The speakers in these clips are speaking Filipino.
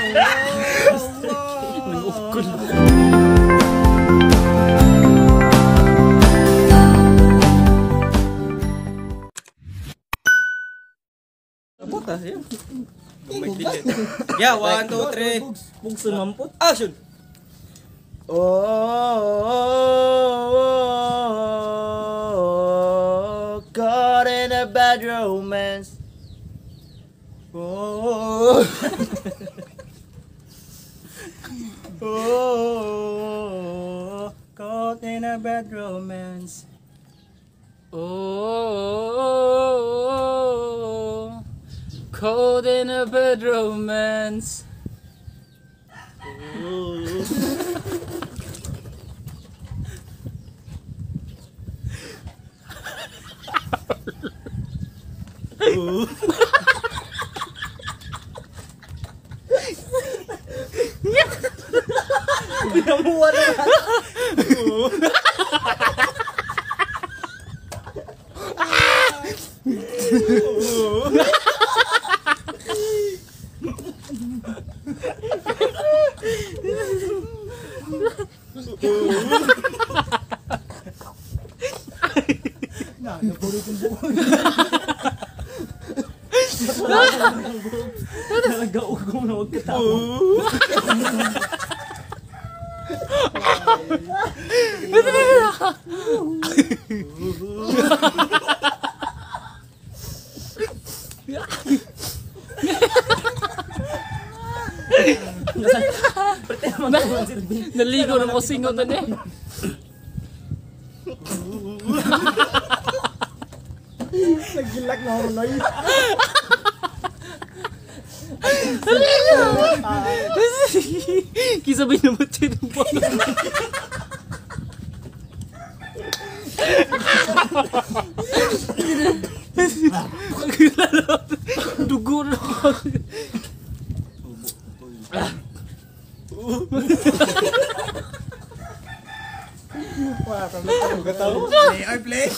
Nangukol. Putas ya. Ya, 1, 2, 3. Bugso mampot. Action. Oh, caught in a bad romance. Oh, oh, caught in a bad romance. Oh, caught in a bad romance. Oh. Pinamuha naman. Nagaugong na huwag katawa. Naligo na ako singot na eh. Nagilak na ako na yun. Kisabay na matid ang pangalaman. Dugo na ako. Wah, kami tahu. Play, I play.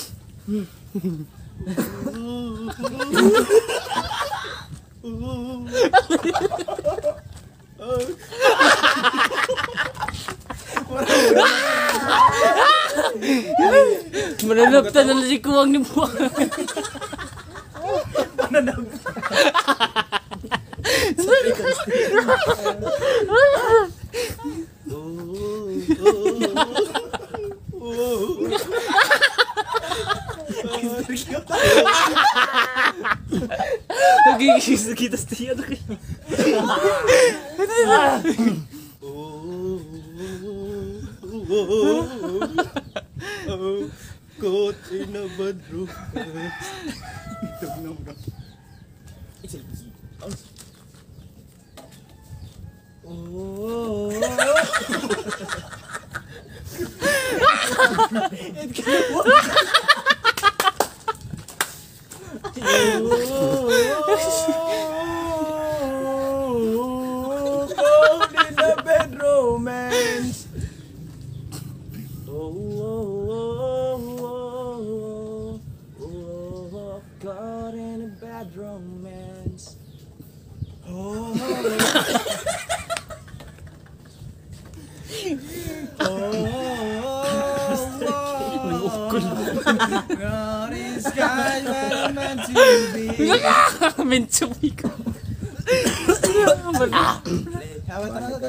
Mananaptan na si Kuwang ni Buwang. Nagigigis kita setiap tu. Caught in a bad romance. Caught in a bad romance. Caught in a bad romance. Oh, God is kind of meant to be. Meant to be. How about